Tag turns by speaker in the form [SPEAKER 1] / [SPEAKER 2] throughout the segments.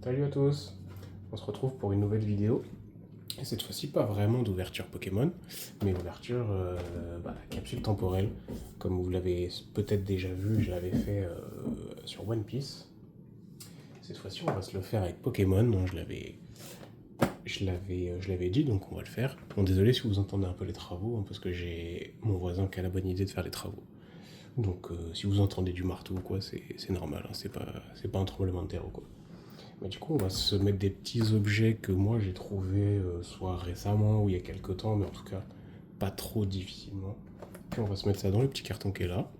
[SPEAKER 1] Salut à tous, on se retrouve pour une nouvelle vidéo. Et cette fois-ci, pas vraiment d'ouverture Pokémon, mais ouverture capsule temporelle. Comme vous l'avez peut-être déjà vu, je l'avais fait sur One Piece. Cette fois-ci, on va se le faire avec Pokémon. Donc je l'avais dit, donc on va le faire. Bon, désolé si vous entendez un peu les travaux, hein, parce que j'ai mon voisin qui a la bonne idée de faire les travaux. Donc si vous entendez du marteau ou quoi, c'est normal, hein, c'est pas un tremblement de terre ou quoi. Mais du coup, on va se mettre des petits objets que moi j'ai trouvés soit récemment ou il y a quelques temps, mais en tout cas pas trop difficilement. Puis on va se mettre ça dans le petit carton qui est là.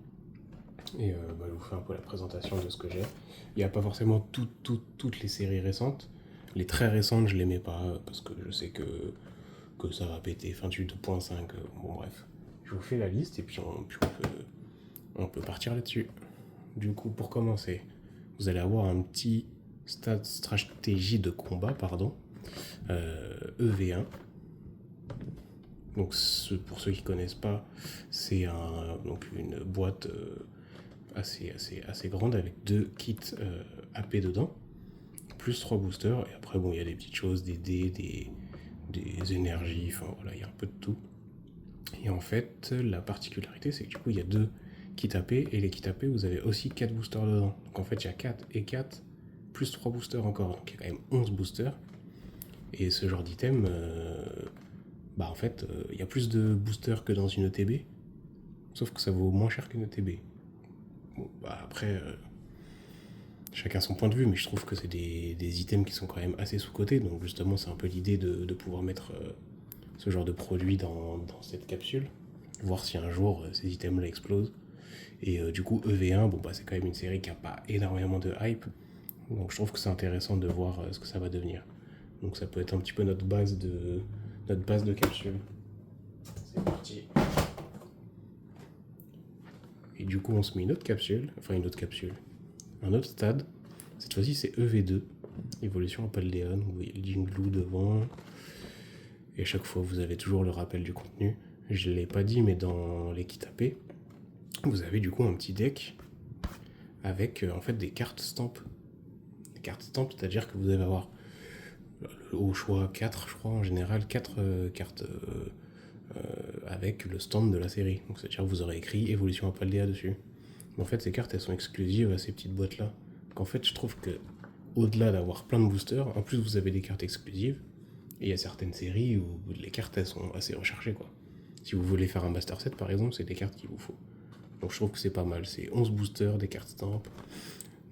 [SPEAKER 1] Et je vous fais un peu la présentation de ce que j'ai. Il n'y a pas forcément toutes les séries récentes. Les très récentes, je les mets pas parce que je sais que ça va péter. Fin du 2.5, bon bref. Je vous fais la liste et puis on peut partir là-dessus. Du coup, pour commencer, vous allez avoir un petit stratégie de combat, pardon, EV1. Donc, pour ceux qui connaissent pas, c'est donc une boîte assez grande avec deux kits AP dedans, plus 3 boosters. Et après, bon, il y a des petites choses, des dés, des énergies, enfin voilà, il y a un peu de tout. Et en fait, la particularité, c'est que du coup, il y a deux kits AP, et les kits AP, vous avez aussi 4 boosters dedans. Donc en fait, il y a 4 et 4, plus 3 boosters encore. Donc il y a quand même 11 boosters. Et ce genre d'item, en fait, il y a plus de boosters que dans une ETB, sauf que ça vaut moins cher qu'une ETB. Bon, après, chacun son point de vue, mais je trouve que c'est des items qui sont quand même assez sous-cotés. Donc justement, c'est un peu l'idée de pouvoir mettre ce genre de produit dans cette capsule, voir si un jour ces items-là explosent. Et du coup, EV1, c'est quand même une série qui n'a pas énormément de hype. Donc je trouve que c'est intéressant de voir ce que ça va devenir. Donc ça peut être un petit peu notre base de capsule. C'est parti. Et du coup, on se met une autre capsule, un autre stade. Cette fois-ci, c'est EV2, évolution Apaldeon. Vous voyez le Jingloo devant. Et à chaque fois, vous avez toujours le rappel du contenu. Je ne l'ai pas dit, mais dans les kits AP, vous avez du coup un petit deck avec en fait des cartes stamp. Des cartes stamp, c'est-à-dire que vous allez avoir au choix 4, je crois, en général, 4 cartes avec le stand de la série. Donc c'est-à-dire que vous aurez écrit Évolution Apaldea dessus. Mais en fait, ces cartes, elles sont exclusives à ces petites boîtes-là. Donc en fait, je trouve que au-delà d'avoir plein de boosters, en plus, vous avez des cartes exclusives. Et il y a certaines séries où les cartes, elles sont assez recherchées, quoi. Si vous voulez faire un Master Set, par exemple, c'est des cartes qu'il vous faut. Donc je trouve que c'est pas mal. C'est 11 boosters, des cartes stamp,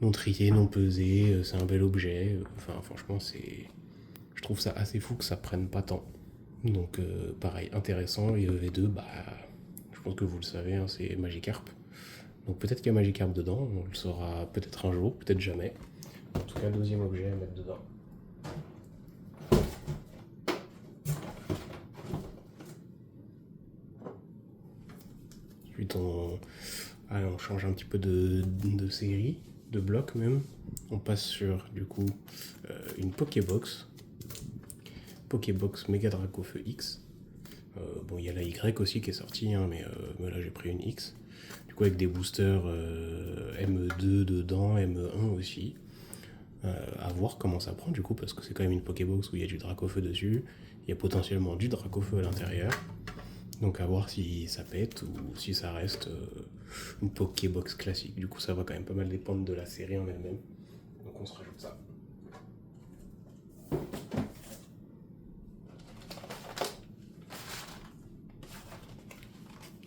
[SPEAKER 1] non triées, non pesées, c'est un bel objet. Enfin, franchement, je trouve ça assez fou que ça prenne pas tant. Donc pareil, intéressant. Et EV2, je pense que vous le savez, hein, c'est Magikarp. Donc peut-être qu'il y a Magikarp dedans, on le saura peut-être un jour, peut-être jamais. En tout cas, deuxième objet à mettre dedans. Ensuite, on change un petit peu de série, de bloc même. On passe sur, du coup, une Pokébox. Pokébox Mega Dracofeu X. Il y a la Y aussi qui est sortie, hein, mais là j'ai pris une X. Du coup, avec des boosters M2 dedans, M1 aussi. À voir comment ça prend, du coup, parce que c'est quand même une Pokébox où il y a du Dracofeu dessus. Il y a potentiellement du Dracofeu à l'intérieur. Donc à voir si ça pète ou si ça reste une Pokébox classique. Du coup, ça va quand même pas mal dépendre de la série en elle-même. Donc on se rajoute ça.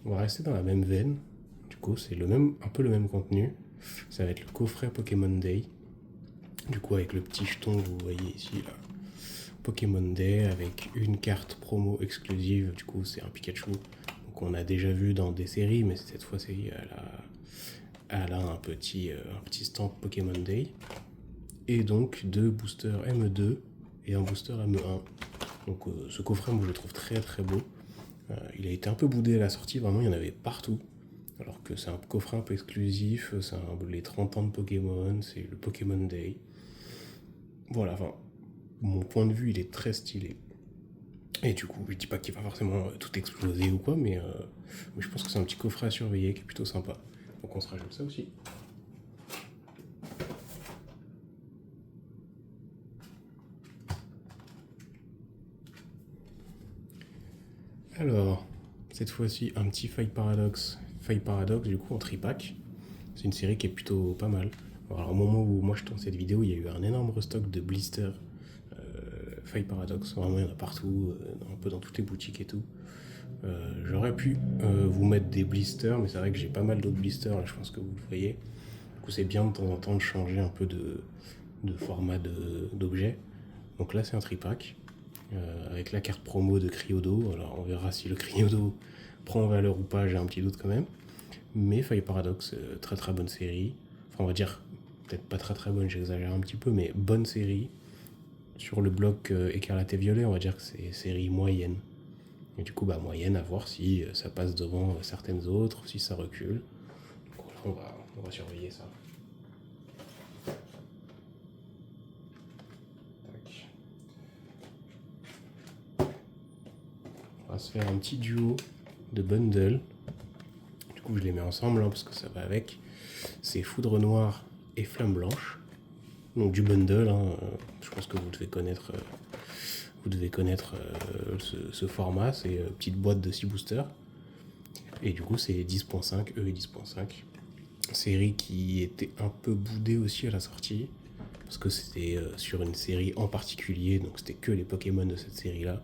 [SPEAKER 1] On va rester dans la même veine. Du coup, c'est un peu le même contenu. Ça va être le coffret Pokémon Day. Du coup, avec le petit jeton que vous voyez ici, là. Pokémon Day avec une carte promo exclusive. Du coup, c'est un Pikachu qu'on a déjà vu dans des séries, mais cette fois-ci, elle a un petit stand Pokémon Day. Et donc, deux boosters M2 et un booster M1. Donc, ce coffret, moi, je le trouve très très beau. Il a été un peu boudé à la sortie, vraiment, il y en avait partout. Alors que c'est un coffret un peu exclusif, c'est les 30 ans de Pokémon, c'est le Pokémon Day. Voilà, enfin, mon point de vue, il est très stylé. Et du coup, je dis pas qu'il va forcément tout exploser ou quoi, mais je pense que c'est un petit coffret à surveiller qui est plutôt sympa. Donc on se rajoute ça aussi. Alors, cette fois-ci, un petit Faille Paradox. Faille Paradox, du coup, en tripack. C'est une série qui est plutôt pas mal. Alors, au moment où moi je tourne cette vidéo, il y a eu un énorme restock de blisters Faille Paradox. Vraiment, il y en a partout, un peu dans toutes les boutiques et tout. J'aurais pu vous mettre des blisters, mais c'est vrai que j'ai pas mal d'autres blisters, là, je pense que vous le voyez. Du coup, c'est bien de temps en temps de changer un peu de format d'objet. Donc là, c'est un tripack avec la carte promo de Cryodo. Alors, on verra si le Cryodo prend en valeur ou pas, j'ai un petit doute quand même. Mais Faille Paradox, très très bonne série. Enfin, on va dire, peut-être pas très très bonne, j'exagère un petit peu, mais bonne série. Sur le bloc Écarlate et Violet, on va dire que c'est série moyenne. Et du coup, bah, moyenne, à voir si ça passe devant certaines autres, si ça recule. Donc voilà, on va surveiller ça. Tac. On va se faire un petit duo de bundle. Du coup, je les mets ensemble parce que ça va avec. C'est Foudre Noire et Flamme Blanche. Donc du bundle, je pense que vous devez connaître, ce format. C'est une petite boîte de 6 boosters. Et du coup, c'est 10.5, eux et 10.5. Série qui était un peu boudée aussi à la sortie. Parce que c'était sur une série en particulier, donc c'était que les Pokémon de cette série-là.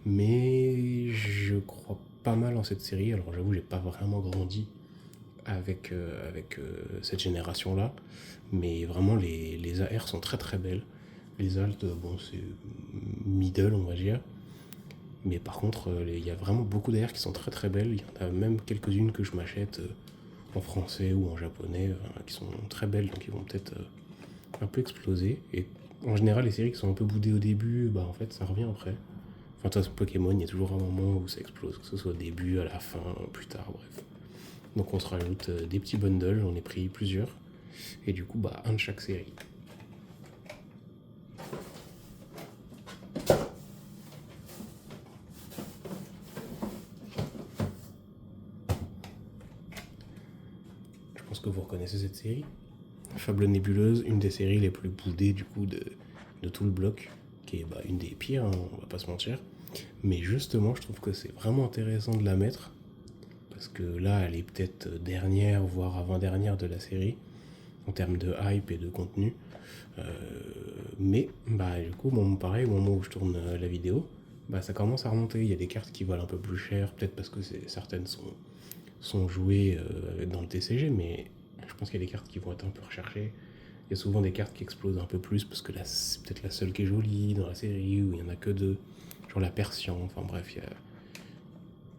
[SPEAKER 1] Mais je crois pas mal en cette série. Alors j'avoue, j'ai pas vraiment grandi avec cette génération-là. Mais vraiment, les AR sont très très belles. Les altes, bon, c'est middle, on va dire. Mais par contre, il y a vraiment beaucoup d'AR qui sont très très belles. Il y en a même quelques-unes que je m'achète en français ou en japonais qui sont très belles, donc ils vont peut-être un peu exploser. Et en général, les séries qui sont un peu boudées au début, bah en fait, ça revient après. Enfin, toi, Pokémon, il y a toujours un moment où ça explose, que ce soit au début, à la fin, plus tard, bref. Donc on se rajoute des petits bundles, j'en ai pris plusieurs. Et du coup, bah, un de chaque série. Je pense que vous reconnaissez cette série. Fable Nébuleuse, une des séries les plus boudées du coup de tout le bloc, qui est une des pires, on va pas se mentir. Mais justement, je trouve que c'est vraiment intéressant de la mettre, parce que là, elle est peut-être dernière, voire avant-dernière de la série, en termes de hype et de contenu. Mais, du coup, pareil, au moment où je tourne la vidéo, ça commence à remonter. Il y a des cartes qui valent un peu plus cher, peut-être parce que certaines sont jouées dans le TCG, mais je pense qu'il y a des cartes qui vont être un peu recherchées. Il y a souvent des cartes qui explosent un peu plus parce que là, c'est peut-être la seule qui est jolie dans la série, où il n'y en a que deux. Genre la Persian, enfin bref,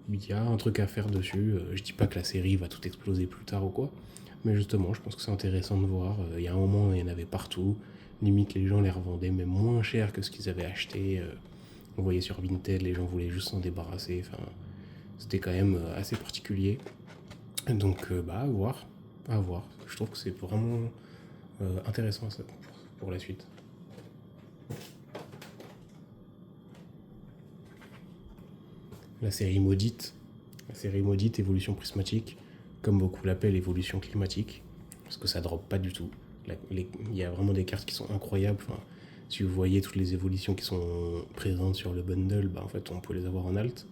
[SPEAKER 1] il y a un truc à faire dessus. Je dis pas que la série va tout exploser plus tard ou quoi, mais justement, je pense que c'est intéressant de voir. Il y a un moment, il y en avait partout. Limite, les gens les revendaient, mais moins cher que ce qu'ils avaient acheté. On voyait sur Vinted, les gens voulaient juste s'en débarrasser. Enfin, c'était quand même assez particulier. Donc, à voir. À voir. Je trouve que c'est vraiment intéressant ça, pour la suite. La série maudite. La série maudite, évolution prismatique. Comme beaucoup l'appellent, évolution climatique. Parce que ça drop pas du tout. Il y a vraiment des cartes qui sont incroyables. Enfin, si vous voyez toutes les évolutions qui sont présentes sur le bundle, en fait, on peut les avoir en alt.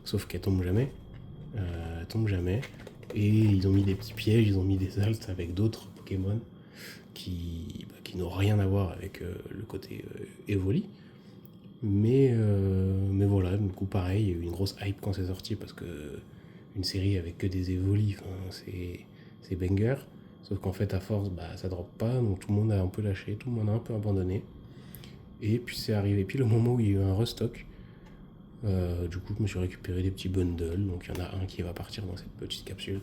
[SPEAKER 1] Sauf qu'elles tombent jamais. Elles tombent jamais. Et ils ont mis des petits pièges, ils ont mis des alts avec d'autres Pokémon qui n'ont rien à voir avec le côté Evoli. Mais voilà, du coup, pareil, il y a eu une grosse hype quand c'est sorti parce que une série avec que des Evoli, c'est banger. Sauf qu'en fait, à force, ça drop pas, donc tout le monde a un peu lâché, tout le monde a un peu abandonné. Et puis c'est arrivé pile au moment où il y a eu un restock. Du coup, je me suis récupéré des petits bundles, donc il y en a un qui va partir dans cette petite capsule.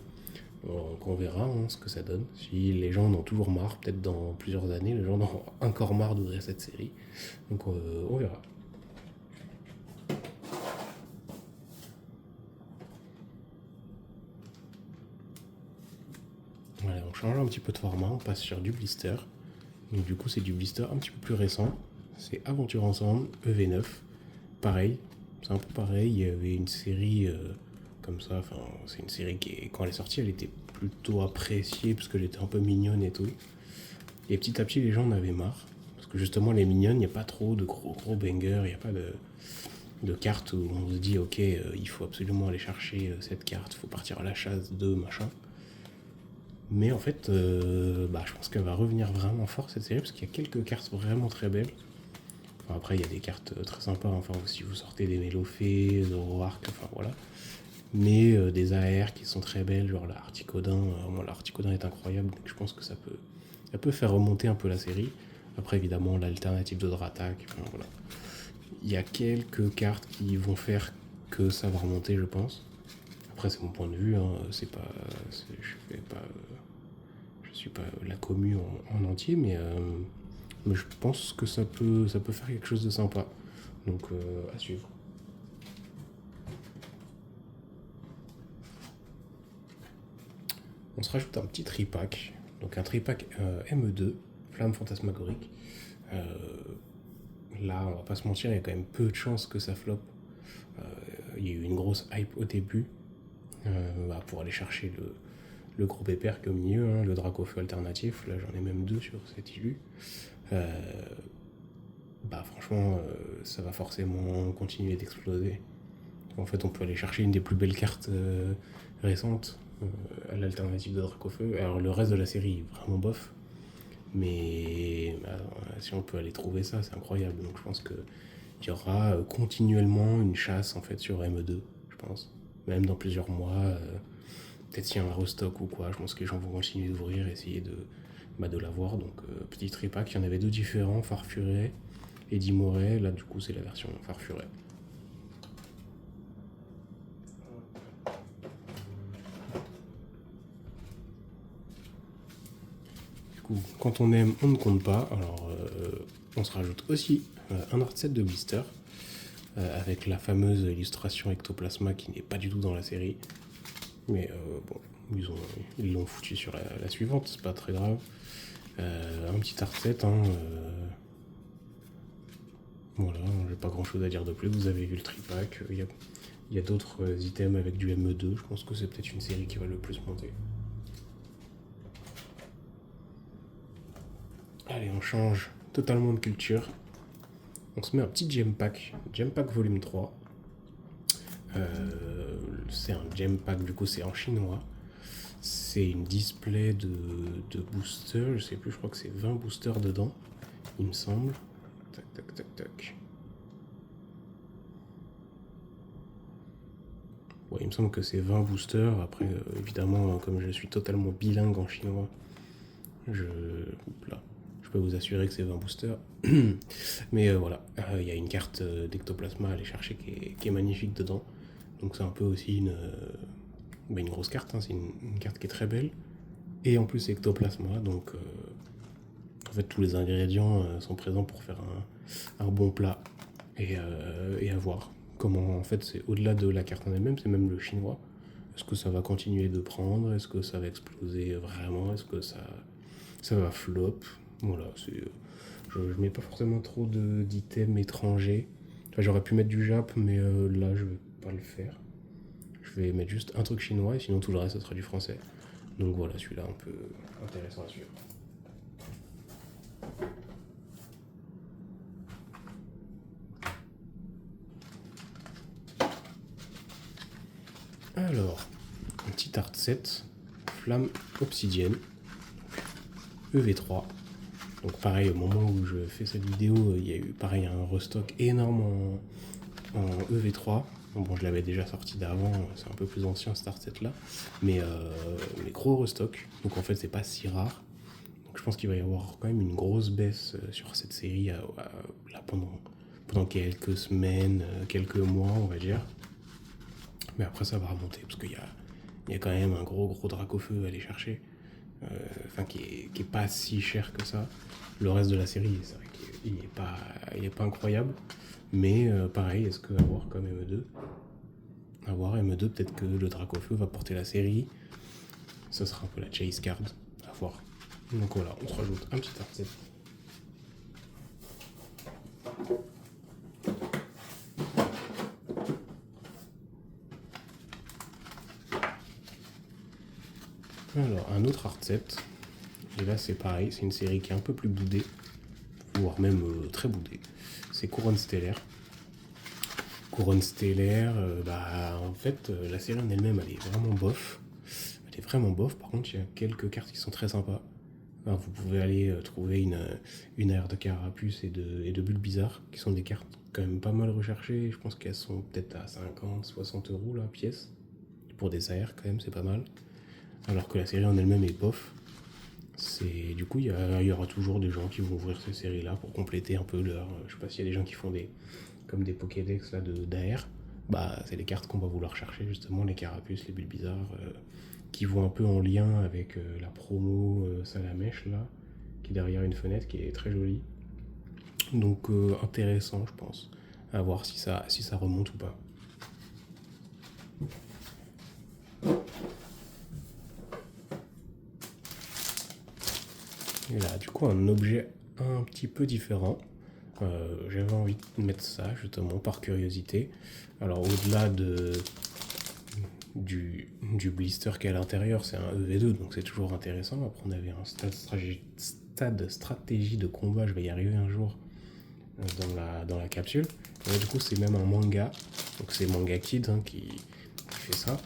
[SPEAKER 1] Donc on verra ce que ça donne. Si les gens en ont toujours marre, peut-être dans plusieurs années, les gens en ont encore marre d'ouvrir cette série. Donc on verra. Voilà, on change un petit peu de format, on passe sur du blister. Donc du coup c'est du blister un petit peu plus récent. C'est Aventure Ensemble, EV9. Pareil, c'est un peu pareil, il y avait une série comme ça, enfin c'est une série qui, quand elle est sortie, elle était plutôt appréciée parce qu'elle était un peu mignonne et tout. Et petit à petit les gens en avaient marre. Parce que justement les mignonnes, il n'y a pas trop de gros bangers, il n'y a pas de... de cartes où on se dit ok, il faut absolument aller chercher cette carte, il faut partir à la chasse de machin. Mais en fait, je pense qu'elle va revenir vraiment fort cette série parce qu'il y a quelques cartes vraiment très belles. Enfin, après, il y a des cartes très sympas, enfin, si vous sortez des Mélofées, Zoroark, enfin voilà. Mais des AR qui sont très belles, genre la Articodin. Moi, l'Articodin est incroyable, donc je pense que ça peut faire remonter un peu la série. Après, évidemment, l'alternative de Dratak, enfin voilà. Il y a quelques cartes qui vont faire que ça va remonter, je pense. Après, c'est mon point de vue, hein, je suis pas la commu en entier, mais je pense que ça peut faire quelque chose de sympa. Donc, à suivre. On se rajoute un petit tripack. Donc, un tripack ME2, Flamme Fantasmagorique. Euh, Là, on va pas se mentir, il y a quand même peu de chances que ça floppe. Il y a eu une grosse hype au début pour aller chercher le gros pépère qui est au milieu, hein, le Dracofeu alternatif. Là, j'en ai même 2 sur cet illu. Franchement, ça va forcément continuer d'exploser. En fait, on peut aller chercher une des plus belles cartes récentes à l'alternative de Dracofeu. Alors, le reste de la série est vraiment bof. Mais si on peut aller trouver ça, c'est incroyable. Donc je pense qu'il y aura continuellement une chasse en fait sur ME2, je pense. Même dans plusieurs mois, peut-être s'il y a un restock ou quoi, je pense que les gens vont continuer d'ouvrir, essayer de l'avoir. Donc petit tripack, il y en avait 2 différents, Farfuret et Dimoret. Là du coup c'est la version Farfuret. Quand on aime, on ne compte pas. Alors, on se rajoute aussi un art set de blister avec la fameuse illustration Ectoplasma qui n'est pas du tout dans la série. Mais ils l'ont foutu sur la suivante, c'est pas très grave. Un petit art set, hein, voilà, j'ai pas grand chose à dire de plus. Vous avez vu le tripack. Il y a d'autres items avec du ME2. Je pense que c'est peut-être une série qui va le plus monter. Allez, on change totalement de culture. On se met un petit gem pack volume 3. C'est un gem pack, du coup c'est en chinois. C'est une display de boosters, je sais plus, je crois que c'est 20 boosters dedans, il me semble. Tac, tac, tac, tac. Ouais, il me semble que c'est 20 boosters. Après, évidemment, comme je suis totalement bilingue en chinois, je peux vous assurer que c'est 20 boosters. Mais voilà, il y a une carte d'Ectoplasma à aller chercher qui est magnifique dedans. Donc c'est un peu aussi une grosse carte, hein. C'est une carte qui est très belle. Et en plus c'est Ectoplasma, donc en fait tous les ingrédients sont présents pour faire un bon plat. Et à voir comment, en fait c'est au-delà de la carte en elle-même, c'est même le chinois. Est-ce que ça va continuer de prendre? Est-ce que ça va exploser vraiment? Est-ce que ça va flop? Voilà, je mets pas forcément trop d'items étrangers. Enfin, j'aurais pu mettre du Jap, mais là je vais pas le faire. Je vais mettre juste un truc chinois et sinon tout le reste ça sera du français. Donc voilà, celui-là un peu intéressant à suivre. Alors, un petit art set, Flamme Obsidienne, EV3. Donc pareil, au moment où je fais cette vidéo, il y a eu pareil un restock énorme en EV3. Bon, je l'avais déjà sorti d'avant, c'est un peu plus ancien cet art set là, mais gros restock. Donc en fait, c'est pas si rare. Donc je pense qu'il va y avoir quand même une grosse baisse sur cette série là pendant quelques semaines, quelques mois, on va dire. Mais après, ça va remonter parce qu'il y a quand même un gros Dracofeu à aller chercher. Qui est pas si cher que ça. Le reste de la série, c'est vrai qu'il est pas incroyable. Mais pareil, est-ce que avoir comme ME2 avoir ME2, peut-être que le Dracofeu va porter la série. Ça sera un peu la chase card. À voir. Donc voilà, on se rajoute un petit art set. Alors, un autre art set. Et là, c'est pareil, c'est une série qui est un peu plus boudée, voire même très boudée. C'est Couronne Stellaire. couronne stellaire, en fait, la série en elle-même, elle est vraiment bof. Elle est vraiment bof. Par contre, il y a quelques cartes qui sont très sympas. Enfin, vous pouvez aller trouver une aire de Carapuce et de Bulbizarre, qui sont des cartes quand même pas mal recherchées. Je pense qu'elles sont peut-être à 50, 60 euros la pièce. Pour des AR, quand même, c'est pas mal. Alors que la série en elle-même est bof. Du coup, il y aura toujours des gens qui vont ouvrir ces séries-là pour compléter un peu leur. Je sais pas s'il y a des gens qui font comme des Pokédex là, d'AR. Bah, c'est les cartes qu'on va vouloir chercher, justement, les Carapuces, les Bulbizarres, qui vont un peu en lien avec la promo Salamèche, là, qui est derrière une fenêtre, qui est très jolie. Donc, intéressant, je pense, à voir si ça remonte ou pas. Et là, du coup, un objet un petit peu différent. J'avais envie de mettre ça, justement, par curiosité. Alors, au-delà du blister qui est à l'intérieur, c'est un EV2, donc c'est toujours intéressant. Après, on avait un stade stratégie de combat, je vais y arriver un jour, dans la capsule. Et là, du coup, c'est même un manga. Donc, c'est Manga Kid qui fait ça.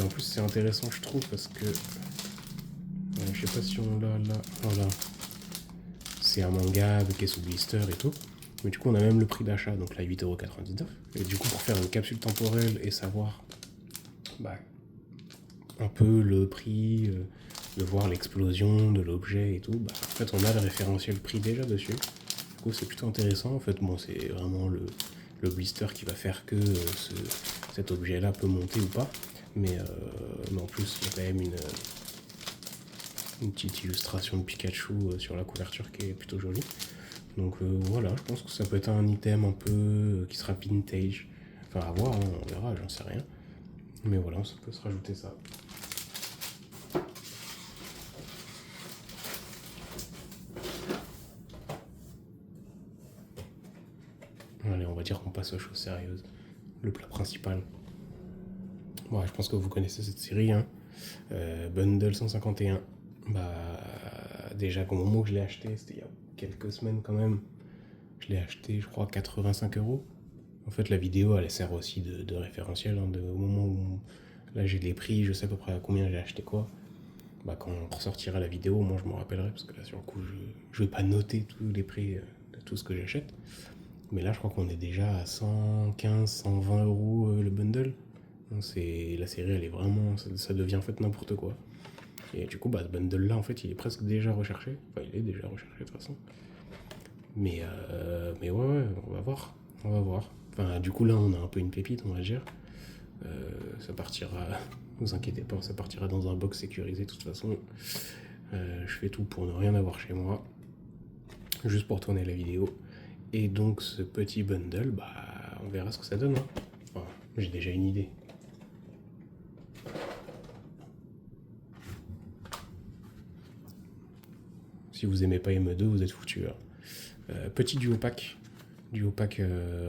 [SPEAKER 1] En plus, c'est intéressant, je trouve, parce que je sais pas si on l'a là. Voilà. C'est un manga avec sous blister et tout. Mais du coup, on a même le prix d'achat, donc là 8,99€. Et du coup, pour faire une capsule temporelle et savoir un peu le prix, de voir l'explosion de l'objet et tout, en fait, on a le référentiel prix déjà dessus. Du coup, c'est plutôt intéressant. En fait, bon, c'est vraiment le blister qui va faire que cet objet-là peut monter ou pas. Mais en plus, il y a quand même une petite illustration de Pikachu sur la couverture qui est plutôt jolie. Donc voilà, je pense que ça peut être un item un peu qui sera vintage. Enfin, à voir, hein, on verra, j'en sais rien. Mais voilà, ça peut se rajouter ça. Allez, on va dire qu'on passe aux choses sérieuses. Le plat principal. Bon, je pense que vous connaissez cette série, hein. Bundle 151. Déjà, au moment où je l'ai acheté, c'était il y a quelques semaines quand même. Je l'ai acheté, je crois, 85€. En fait, la vidéo, elle sert aussi de référentiel. Hein, au moment où là j'ai les prix, je sais à peu près à combien j'ai acheté quoi. Quand on ressortira la vidéo, moi je m'en rappellerai, parce que là, sur le coup, je vais pas noter tous les prix de tout ce que j'achète. Mais là, je crois qu'on est déjà à 115, 120€ le bundle. Donc la série, elle est vraiment. Ça devient en fait n'importe quoi. Et du coup, ce bundle-là, en fait, il est presque déjà recherché. Enfin, il est déjà recherché de toute façon. Mais ouais, on va voir. On va voir. Enfin, du coup, là, on a un peu une pépite, on va dire. Ça partira, vous inquiétez pas, ça partira dans un box sécurisé de toute façon. Je fais tout pour ne rien avoir chez moi, juste pour tourner la vidéo. Et donc ce petit bundle, on verra ce que ça donne. Hein. Enfin, j'ai déjà une idée. Si vous aimez pas ME2, vous êtes foutus. Petit duo pack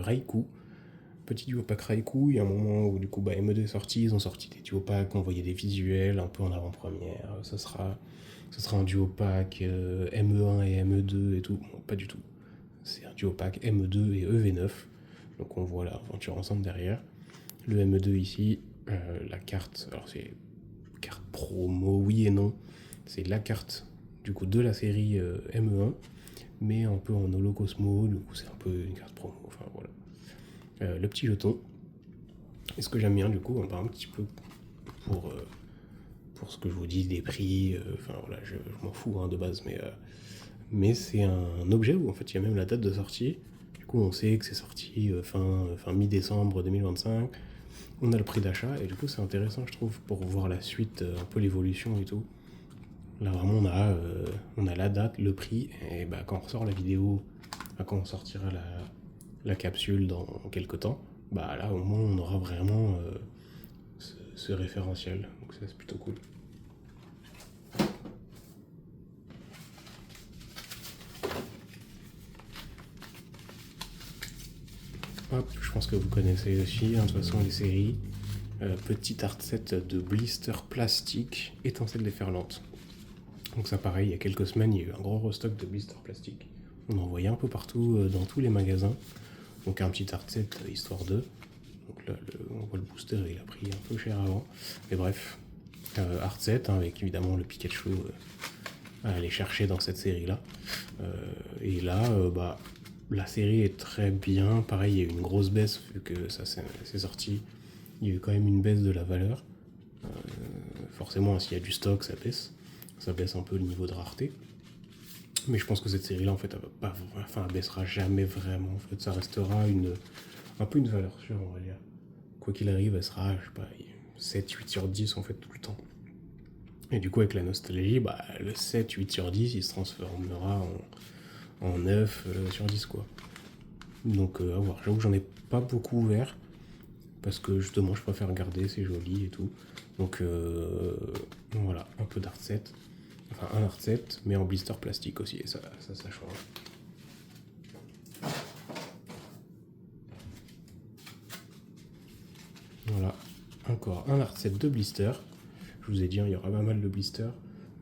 [SPEAKER 1] Raikou. Petit duo pack Raikou, il y a un moment où du coup ME2 est sorti, ils ont sorti des duo packs, on voyait des visuels un peu en avant-première. Ce sera un duo pack ME1 et ME2 et tout. Bon, pas du tout. C'est un duo pack ME2 et EV9. Donc on voit l'aventure ensemble derrière. Le ME2 ici, la carte, alors c'est carte promo, oui et non. C'est la carte du coup de la série ME1, mais un peu en holo Cosmo, du coup c'est un peu une carte promo, enfin voilà. Le petit jeton. Et ce que j'aime bien du coup, un petit peu pour ce que je vous dis des prix, enfin voilà, je m'en fous de base, mais c'est un objet où en fait il y a même la date de sortie. Du coup on sait que c'est sorti fin mi-décembre 2025. On a le prix d'achat et du coup c'est intéressant je trouve pour voir la suite, un peu l'évolution et tout. Là vraiment on a la date, le prix et quand on ressort la vidéo, quand on sortira la capsule dans quelques temps, là au moins on aura vraiment ce référentiel. Donc ça c'est plutôt cool. Hop, je pense que vous connaissez aussi, de toute façon les séries. Petit art set de blister plastique, étincelle déferlante. Donc ça pareil, il y a quelques semaines, il y a eu un gros restock de blister plastique. On en voyait un peu partout, dans tous les magasins. Donc un petit art set histoire de. Donc là, on voit le booster, il a pris un peu cher avant. Mais bref, art set, hein, avec évidemment le Pikachu à aller chercher dans cette série-là. Et là, la série est très bien. Pareil, il y a eu une grosse baisse vu que ça c'est sorti. Il y a eu quand même une baisse de la valeur. Forcément, s'il y a du stock, ça baisse. Ça baisse un peu le niveau de rareté. Mais je pense que cette série-là, en fait, elle baissera jamais vraiment. En fait, ça restera un peu une valeur sûre, on va dire. Quoi qu'il arrive, elle sera, je sais pas, 7, 8 sur 10 en fait tout le temps. Et du coup, avec la nostalgie, le 7, 8 sur 10, il se transformera en 9 sur 10, quoi. Donc, à voir. J'avoue que j'en ai pas beaucoup ouvert, parce que justement, je préfère regarder, c'est joli et tout. Donc, voilà, un peu d'art set. Enfin, un art set, mais en blister plastique aussi, et ça change. Voilà, encore un art set de blister. Je vous ai dit, il y aura pas mal de blisters,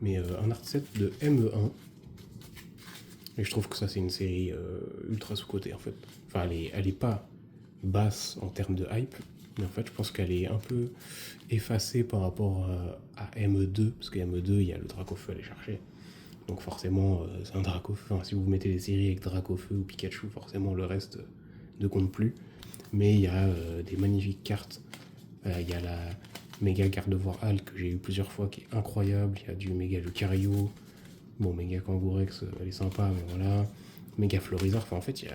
[SPEAKER 1] mais un art set de ME1. Et je trouve que ça, c'est une série ultra sous-cotée en fait. Enfin, elle est pas basse en termes de hype, mais en fait, je pense qu'elle est un peu effacée par rapport à ME2, parce que ME2, il y a le Dracofeu à aller chercher. Donc forcément, c'est un Dracofeu. Enfin, si vous mettez des séries avec Dracofeu ou Pikachu, forcément, le reste ne compte plus. Mais il y a des magnifiques cartes. Il y a la méga Gardevoir Hal que j'ai eu plusieurs fois, qui est incroyable. Il y a du méga Lucario. Bon, méga Kangourex, elle est sympa, mais voilà. Méga Florizard, enfin en fait,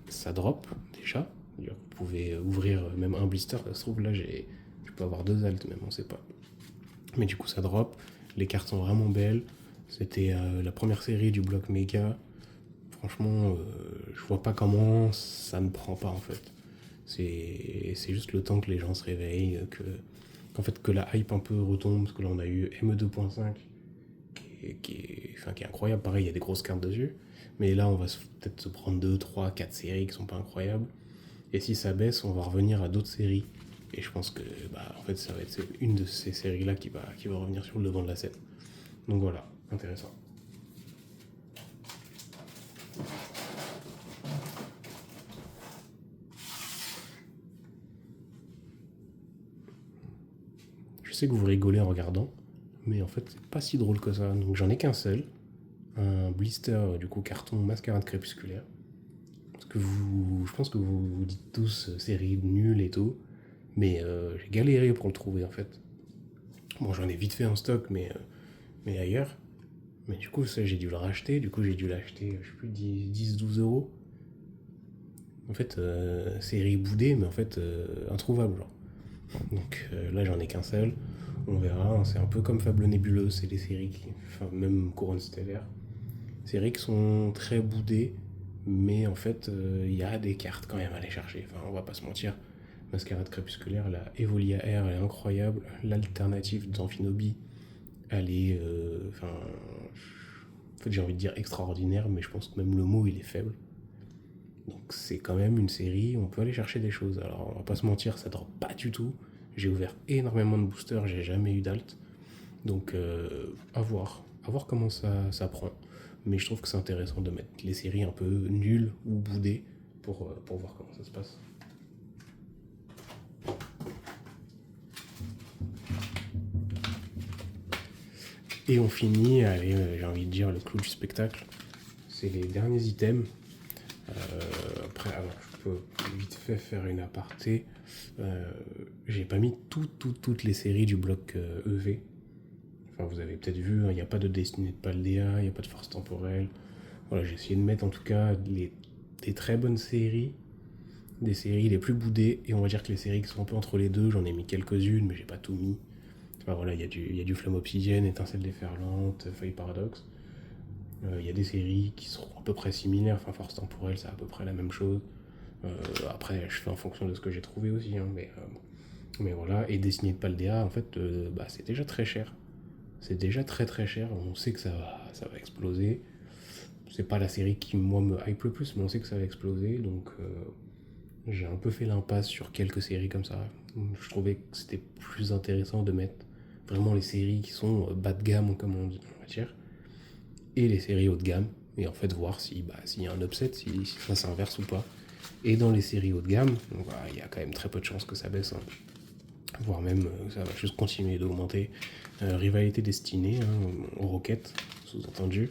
[SPEAKER 1] ça drop déjà. Vous pouvez ouvrir même un blister, ça se trouve là, je peux avoir 2 altes même, on sait pas. Mais du coup, ça drop. Les cartes sont vraiment belles. C'était la première série du bloc méga. Franchement, je vois pas comment ça ne prend pas en fait. C'est juste le temps que les gens se réveillent, qu'en fait que la hype un peu retombe, parce que là on a eu ME2.5 qui est incroyable, pareil il y a des grosses cartes dessus, mais là on va peut-être se prendre 2, 3, 4 séries qui sont pas incroyables, et si ça baisse on va revenir à d'autres séries, et je pense que en fait ça va être une de ces séries là qui va revenir sur le devant de la scène. Donc voilà, intéressant. Je sais que vous rigolez en regardant, mais en fait, c'est pas si drôle que ça. Donc j'en ai qu'un seul, un blister du coup carton Mascarade Crépusculaire. Parce que je pense que vous dites tous série nulle et tout, mais j'ai galéré pour le trouver en fait. Bon, j'en ai vite fait en stock, mais ailleurs. Mais du coup, ça, j'ai dû le racheter. Du coup, j'ai dû l'acheter, je sais plus, 10-12 euros. En fait, série boudée, mais en fait, introuvable, genre. Donc là, j'en ai qu'un seul. On verra. C'est un peu comme Fable Nébuleuse, c'est des séries enfin, même Couronne Stellaire. Séries qui sont très boudées, mais en fait, il y a des cartes quand même à aller chercher. Enfin, on va pas se mentir. Mascarade Crépusculaire, la Evolia R, elle est incroyable. L'alternative d'Amphinobi, elle est. En fait, j'ai envie de dire extraordinaire, mais je pense que même le mot, il est faible. Donc c'est quand même une série, on peut aller chercher des choses. Alors on va pas se mentir, ça drop pas du tout. J'ai ouvert énormément de boosters, j'ai jamais eu d'alt. Donc à voir comment ça prend. Mais je trouve que c'est intéressant de mettre les séries un peu nulles ou boudées pour voir comment ça se passe. Et on finit, allez, j'ai envie de dire le clou du spectacle. C'est les derniers items. Après, alors, je peux vite fait faire une aparté. J'ai pas mis toutes les séries du bloc EV. Enfin, vous avez peut-être vu, il n'y a pas de Destinée de Paldea, il n'y a pas de Force Temporelle. Voilà, j'ai essayé de mettre en tout cas des très bonnes séries, des séries les plus boudées, et on va dire que les séries qui sont un peu entre les deux, j'en ai mis quelques-unes, mais j'ai pas tout mis. Enfin voilà, il y a du Flamme Obsidienne, Étincelle déferlante, Feuille Paradoxe. Il y a des séries qui seront à peu près similaires, enfin Force Temporelle, c'est à peu près la même chose. Après, je fais en fonction de ce que j'ai trouvé aussi, hein, mais voilà. Et Destinée de Paldea, en fait, c'est déjà très cher. C'est déjà très très cher, on sait que ça va exploser. C'est pas la série qui, moi, me hype le plus, mais on sait que ça va exploser, donc j'ai un peu fait l'impasse sur quelques séries comme ça. Je trouvais que c'était plus intéressant de mettre vraiment les séries qui sont bas de gamme, comme on va dire, et les séries haut de gamme, et en fait voir s'il y a un upset, si ça s'inverse ou pas. Et dans les séries haut de gamme, il y a quand même très peu de chances que ça baisse, hein. Voire même ça va juste continuer d'augmenter. Rivalité destinée, hein, Rocket, sous-entendu.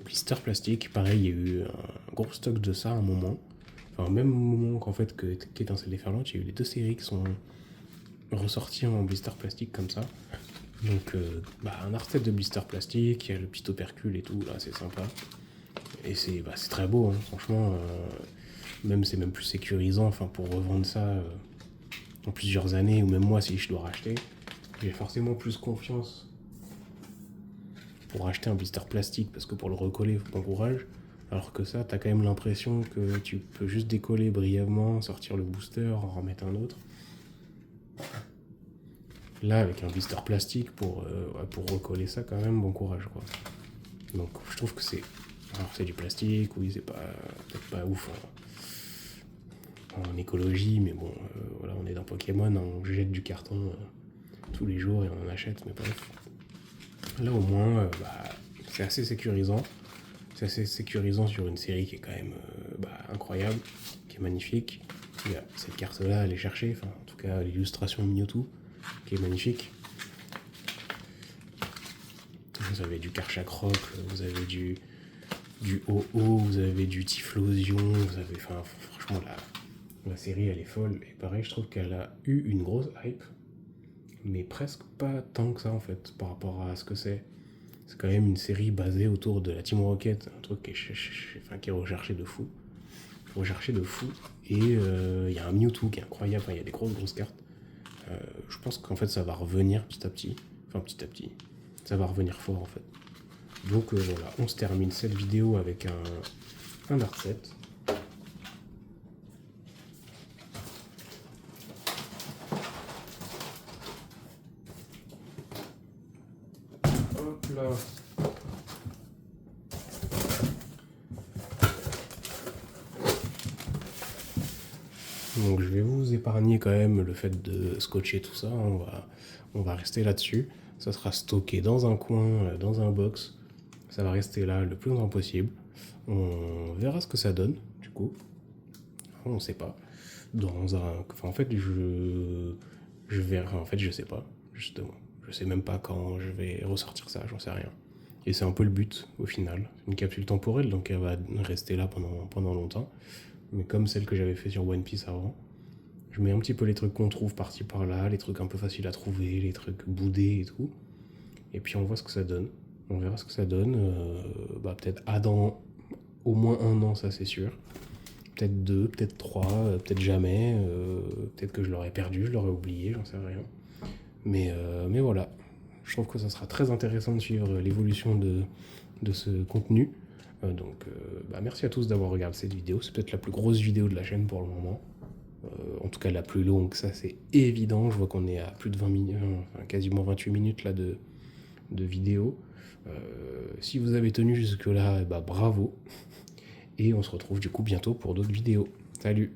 [SPEAKER 1] Blister plastique, pareil, il y a eu un gros stock de ça à un moment. Enfin, au même moment qu'en fait qu'Étincelle déferlante, il y a eu les 2 séries qui sont ressorties en blister plastique comme ça. Donc, un art set de blister plastique, il y a le petit opercule et tout, là, c'est sympa. Et c'est très beau, hein, franchement. C'est même plus sécurisant, enfin, pour revendre ça en plusieurs années, ou même moi, si je dois racheter, j'ai forcément plus confiance pour acheter un blister plastique, parce que pour le recoller, il faut bon courage. Alors que ça, t'as quand même l'impression que tu peux juste décoller brièvement, sortir le booster, en remettre un autre. Là, avec un blister plastique, pour recoller ça, quand même, bon courage, quoi. Donc, je trouve que c'est... Alors, c'est du plastique, oui, c'est peut-être pas ouf en écologie, mais bon, voilà, on est dans Pokémon, hein, on jette du carton tous les jours et on en achète, mais bref. Là, au moins, c'est assez sécurisant. C'est assez sécurisant sur une série qui est quand même incroyable, qui est magnifique. Il y a cette carte-là à aller chercher, enfin, en tout cas, l'illustration Mewtwo, qui est magnifique. Vous avez du Karchakroc, vous avez du OO, vous avez du Typhlosion, vous avez... Enfin, franchement, la série, elle est folle. Et pareil, je trouve qu'elle a eu une grosse hype, mais presque pas tant que ça, en fait, par rapport à ce que c'est. C'est quand même une série basée autour de la Team Rocket, un truc qui est recherché de fou. Et il y a un Mewtwo qui est incroyable, il y a des grosses cartes. Je pense qu'en fait, ça va revenir petit à petit. Enfin, petit à petit. Ça va revenir fort, en fait. Donc voilà, on se termine cette vidéo avec un art set. Hop là. Donc je vais vous épargner quand même le fait de scotcher tout ça, hein. On va rester là-dessus. Ça sera stocké dans un coin, dans un box. Ça va rester là le plus longtemps possible. On verra ce que ça donne, du coup. On sait pas. En fait, je verrai. En fait, je sais pas, justement. Je sais même pas quand je vais ressortir ça, j'en sais rien. Et c'est un peu le but, au final. C'est une capsule temporelle, donc elle va rester là pendant longtemps. Mais comme celle que j'avais fait sur One Piece avant, je mets un petit peu les trucs qu'on trouve par-ci par-là, les trucs un peu faciles à trouver, les trucs boudés et tout. Et puis on voit ce que ça donne. On verra ce que ça donne. Peut-être dans au moins 1 an, ça c'est sûr. Peut-être 2, peut-être 3, peut-être jamais. Peut-être que je l'aurais perdu, je l'aurais oublié, j'en sais rien. Mais voilà. Je trouve que ça sera très intéressant de suivre l'évolution de ce contenu. Merci à tous d'avoir regardé cette vidéo. C'est peut-être la plus grosse vidéo de la chaîne pour le moment. En tout cas la plus longue, ça c'est évident. Je vois qu'on est à plus de 20 minutes, enfin, quasiment 28 minutes là de vidéo. Si vous avez tenu jusque là, bravo. Et on se retrouve du coup bientôt pour d'autres vidéos. Salut!